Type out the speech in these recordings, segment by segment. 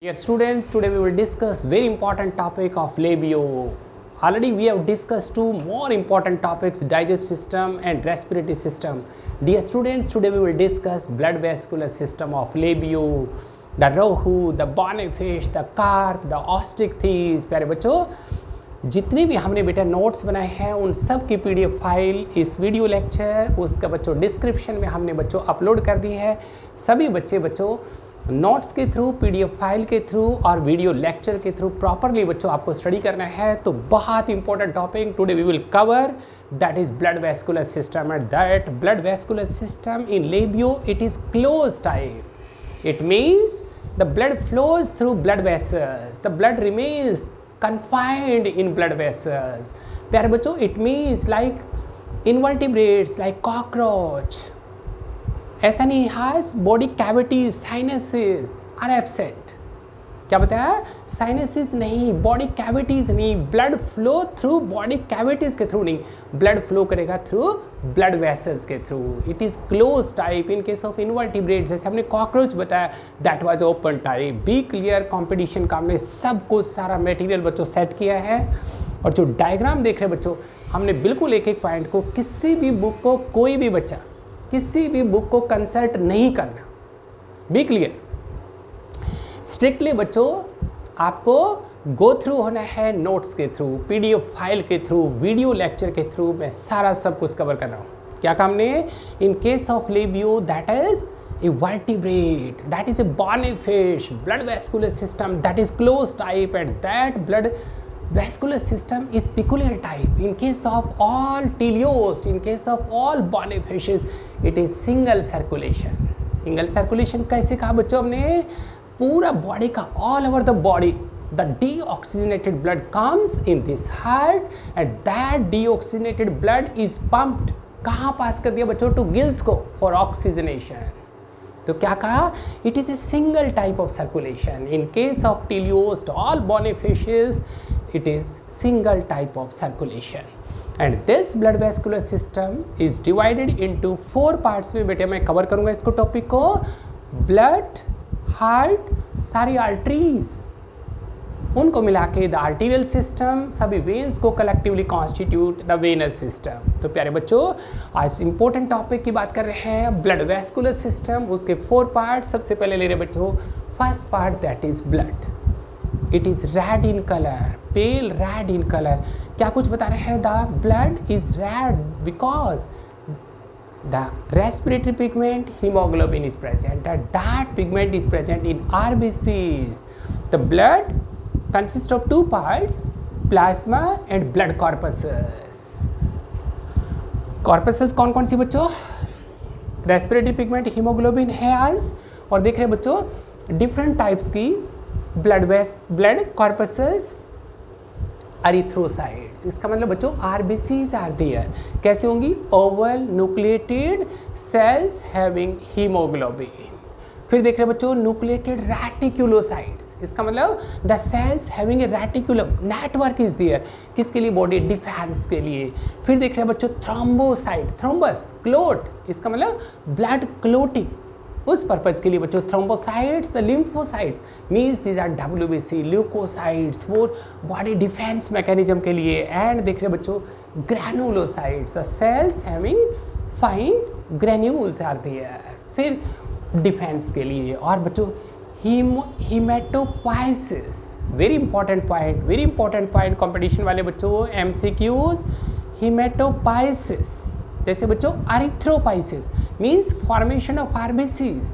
Dear students, today we will discuss very important topic of labio. Already we have discussed two more important topics, digestive system and respiratory system. Dear students, today we will discuss blood vascular system of labio, the rohu, the bonnefish, the carp, the osteichthyes. प्यारे बच्चों, जितने भी हमने बेटा notes बनाए हैं उन सब की पीडीएफ फाइल इस वीडियो लेक्चर उसका बच्चों डिस्क्रिप्शन में हमने बच्चों अपलोड कर दी है। सभी बच्चों नोट्स के थ्रू, पीडीएफ फाइल के थ्रू और वीडियो लेक्चर के थ्रू प्रॉपरली बच्चों आपको स्टडी करना है। तो बहुत important topic today we will cover, that is blood vascular system. And that blood vascular system in labeo, it is close type. It means the blood flows through blood vessels, the blood remains confined in blood vessels. प्यारे बच्चों, it means like invertebrates, like cockroach. ऐसा नहीं, has body cavities, sinuses are absent. क्या बताया? Sinuses नहीं, body cavities नहीं, blood flow through body cavities के through नहीं, ब्लड फ्लो करेगा थ्रू ब्लड वेसल्स के through. It is close type. In case of invertebrates, जैसे हमने कॉकरोच बताया, that was open type. Be clear competition का हमने सब कुछ सारा मटेरियल बच्चों सेट किया है। और जो डायग्राम देख रहे बच्चों, हमने बिल्कुल एक एक पॉइंट को, किसी भी बुक को कोई भी बच्चा किसी भी बुक को कंसल्ट नहीं करना। B clear. स्ट्रिक्टली बच्चों आपको गो थ्रू होना है नोट्स के थ्रू, पीडीएफ फाइल के थ्रू, वीडियो लेक्चर के थ्रू। मैं सारा सब कुछ कवर कर रहा हूँ। क्या काम ने? इन case of labio, that is a vertebrate, that is a bonnefish, blood vascular system that is closed type, and that blood vascular system is peculiar type. In case of all teleost, in case of all bonnefishes, it is single circulation. Single circulation कैसे कहा बच्चों हमने? पूरा body का, all over the body, the deoxygenated blood comes in this heart and that deoxygenated blood is pumped. कहाँ पास कर दिया बच्चों? टू गिल्स को फॉर ऑक्सीजनेशन। तो क्या कहा? It is a single type of circulation. In case of टेलियोस्ट, all bonnefishes, it is single type of circulation. And this blood vascular system is divided into 4 parts में बेटे मैं cover करूँगा इसको topic को। Blood, heart, सारी arteries, उनको मिला के द आर्टीरियल सिस्टम, सभी वेन्स को collectively constitute the venous system. तो प्यारे बच्चों, आज इंपॉर्टेंट टॉपिक की बात कर रहे हैं, ब्लड वैस्कुलर सिस्टम, उसके 4 पार्ट। सबसे पहले ले रहे बच्चों first part, that is blood. It is red in colour, pale red in colour. क्या कुछ बता रहे हैं? The blood is red because the respiratory pigment hemoglobin is present, and that pigment is present in RBCs. The blood consists of 2 parts, plasma and blood corpuscles. Corpuscles कौन कौन सी बच्चों? Respiratory pigment, haemoglobin है आज। और देख रहे हैं बच्चों डिफरेंट टाइप्स की ब्लड कॉर्पसेस, एरिथ्रोसाइट्स। इसका मतलब बच्चों आरबीसीज आर देयर। कैसे होंगी? Oval nucleated cells having haemoglobin. फिर देख रहे हैं बच्चों न्यूक्लिएटेड रेटिकुलोसाइट्स। इसका मतलब the cells having a reticulum network is there. किसके लिए? बॉडी डिफेंस के लिए। फिर देख रहे हैं बच्चों थ्रोम्बोसाइट, थ्रोम्बस, क्लोट। इसका मतलब ब्लड क्लोटिंग, उस पर्पज के लिए बच्चों thrombocytes. The lymphocytes means these are WBC, leucocytes for body defence mechanism के लिए। एंड देख रहे बच्चों granulocytes, the cells having fine granules are there, फिर डिफेंस के लिए। और बच्चों haematopoiesis, very important point, very important point competition वाले बच्चों, एमसीक्यूज। हीमेटोपाइसिस जैसे बच्चों erythropoiesis means formation of RBCs.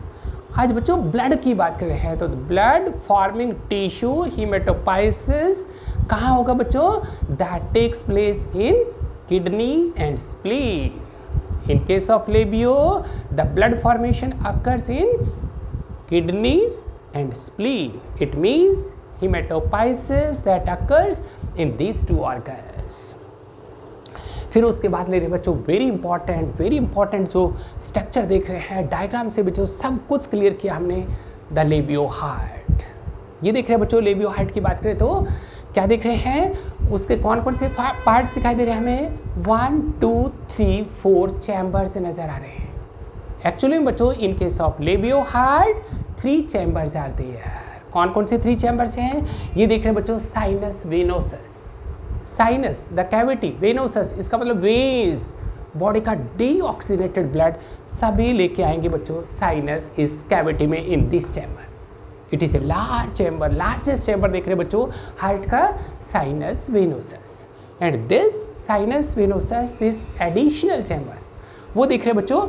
आज बच्चों ब्लड की बात कर रहे हैं, तो ब्लड फॉर्मिंग टिश्यू हीमेटोपाइसिस कहाँ होगा बच्चों? That takes place in kidneys and spleen. In case of labio, the blood formation occurs in kidneys and spleen. It means hematopoiesis that occurs in these 2 organs. फिर उसके बाद ले रहे बच्चों वेरी इंपॉर्टेंट जो स्ट्रक्चर देख रहे हैं, डायग्राम से बच्चों सब कुछ क्लियर किया हमने। द लेबियो हार्ट, ये देख रहे हैं बच्चों, लेबियो हार्ट की बात करें तो क्या देख रहे हैं? उसके कौन कौन से पार्ट्स दिखाई दे रहे हैं हमें? 1 2 3 4 चैम्बर्स नजर आ रहे हैं। एक्चुअली बच्चों in case of labeo heart 3 chambers are there. कौन कौन से 3 चैम्बर्स हैं? ये देख रहे हैं बच्चों, sinus venosus, sinus the cavity, venosus इसका मतलब वेज, बॉडी का डीऑक्सीनेटेड ब्लड सभी लेके आएंगे बच्चों साइनस इस कैविटी में इन this chamber. It is a large chamber, largest chamber देख रहे हैं बच्चों हार्ट का, sinus venosus. And this sinus venosus, this additional chamber, वो देख रहे हैं बच्चों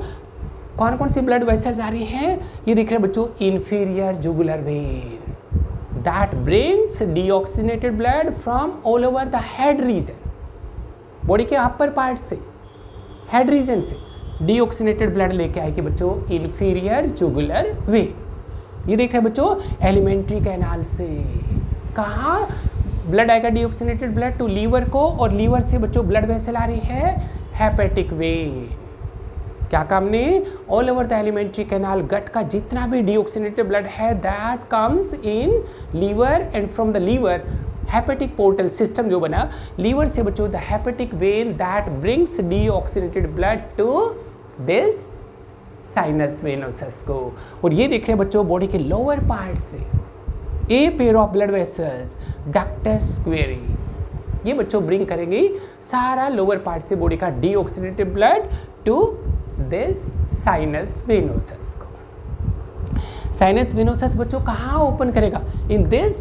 कौन कौन सी ब्लड वेसल्स आ रही हैं? ये देख रहे हैं बच्चों inferior jugular vein that brings deoxygenated blood from all over the head region, body के अपर पार्ट से, हेड रीजन से डीऑक्सीनेटेड ब्लड लेके आएगी बच्चों इंफीरियर जुगुलर वेन। ये देख रहे हैं बच्चों एलिमेंट्री कैनाल से, कहाँ ब्लड आएगा डीऑक्सीनेटेड ब्लड? टू लीवर को, और लीवर से बच्चों ब्लड वेसल आ रही है हेपेटिक वेन। क्या काम ने? All over the alimentary canal, gut का जितना भी डीऑक्सीनेटेड ब्लड है that comes in liver, and from the liver hepatic portal system जो बना लीवर से बच्चों, the hepatic vein that brings deoxygenated blood to this sinus venosus को। और ये देख रहे हैं बच्चों बॉडी के लोअर पार्ट से a pair of blood vessels, ductus Cuvieri, ये बच्चों ब्रिंग करेंगे सारा लोअर पार्ट से बॉडी का deoxygenated blood to this sinus venosus को। साइनस वेनोसस बच्चों कहाँ ओपन करेगा? In this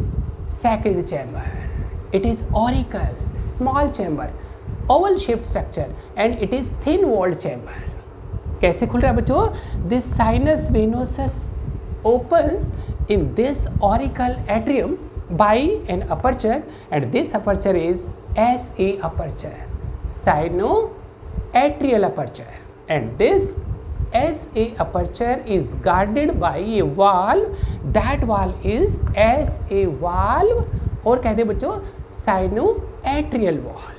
second chamber. It is auricle, small chamber, oval shaped structure, and it is thin walled chamber. कैसे खुल रहा है बच्चों? This sinus venosus opens in this auricle atrium by an aperture, and this aperture is SA aperture, sinoatrial aperture, and this SA aperture is guarded by a valve, that valve is SA valve, और कहते हैं बच्चों sinoatrial valve।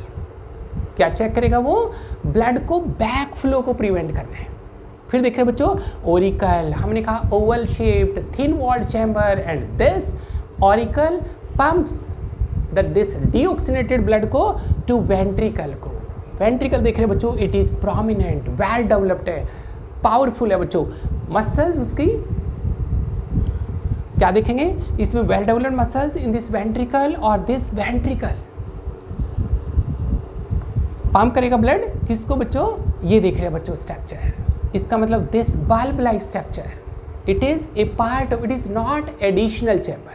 क्या check करेगा वो? Blood को back flow को prevent करना है। फिर देख रहे हैं बच्चों ओरिकल, हमने कहा oval shaped thin walled chamber, and this auricle pumps this deoxygenated blood को टू वेंट्रिकल को। वेंट्रिकल देख रहे हैं बच्चों, it is prominent, well developed है, पावरफुल है बच्चों। मसल्स उसकी क्या देखेंगे इसमें? Well developed muscles in this ventricle, और दिस वेंट्रिकल पंप करेगा ब्लड किसको बच्चों? ये देख रहे हैं बच्चों स्ट्रक्चर, इसका मतलब this bulb like structure, it is a part of, it is not additional chamber.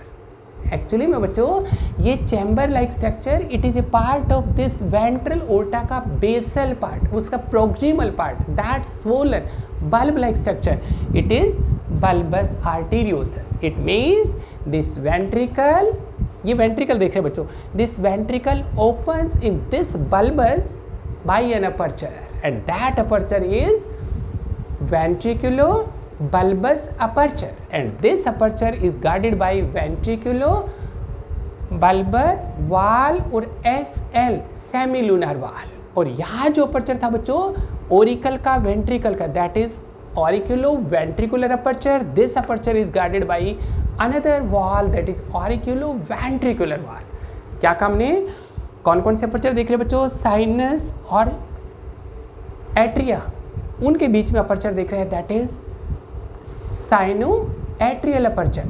Actually में बच्चों ये chamber like structure, it is a part of this ventral aorta का बेसल पार्ट, उसका proximal part, that swollen bulb like structure, it is bulbus arteriosus. It means this ventricle, ये ventricle देख रहे हैं बच्चों, this ventricle opens in this bulbus by an aperture, and that aperture is ventriculobulbous aperture, and this aperture is guarded by ventriculobulbar valve और SL semilunar valve। और यहाँ जो aperture था बच्चों ओरिकल का, वेंट्रिकल का, that is auriculoventricular aperture, this aperture is guarded by another valve that is auriculoventricular valve। क्या काम ने? कौन कौन से अपर्चर देख रहे हैं बच्चों? साइनस और एट्रिया, उनके बीच में अपर्चर देख रहे हैं, that is sinoatrial aperture.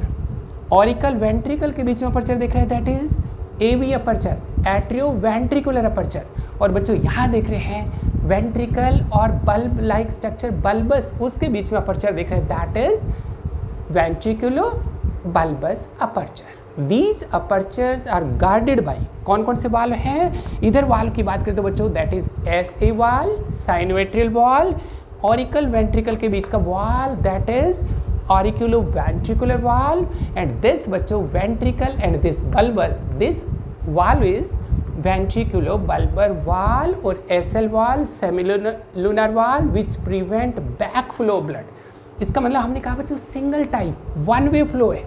Auricle ventricle के बीच में अपर्चर देख रहे हैं, that is AV aperture, atrioventricular aperture. और बच्चों यहाँ देख रहे हैं वेंट्रिकल और बल्ब लाइक स्ट्रक्चर बल्बस, उसके बीच में अपर्चर देख रहे हैं, that is ventriculo bulbus aperture. These apertures are guarded by कौन कौन से वाल्व हैं? इधर वाल्व की बात करें तो बच्चों that is SA valve, sinoatrial valve, auricle ventricle के बीच का valve that is auriculoventricular valve, and this बच्चों ventricle and this bulbus, this valve is ventriculobulbar valve और SL valve, semilunar valve, which prevent back flow blood. इसका मतलब हमने कहा बच्चों single type one way flow है,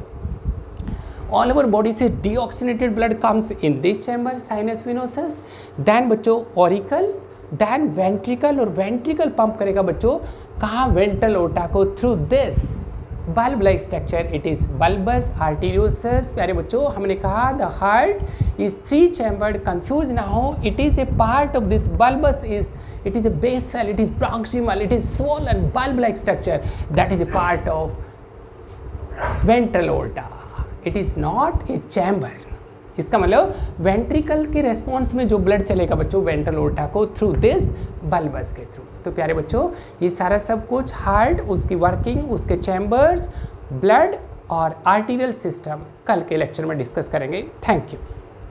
ऑल ओवर बॉडी से deoxygenated blood comes in this chamber sinus venosus, then बच्चों auricle, then ventricle, और वेंट्रिकल पंप करेगा बच्चों कहाँ? वेंट्रल ओर्टा को through this bulb like structure, it is bulbus arteriosus. प्यारे बच्चों हमने कहा the heart is 3 chambered, confuse ना हो, it is a part of this bulbus, is it is a basal, it is proximal, it is swollen bulb like structure, that is a part of ventral aorta, it is not a chamber. इसका मतलब ventricle के response में जो blood चलेगा बच्चों ventral aorta को through this bulbs के through. तो प्यारे बच्चों ये सारा सब कुछ हार्ट, उसकी वर्किंग, उसके चैम्बर्स, ब्लड और आर्टीरियल सिस्टम कल के लेक्चर में डिस्कस करेंगे। Thank you.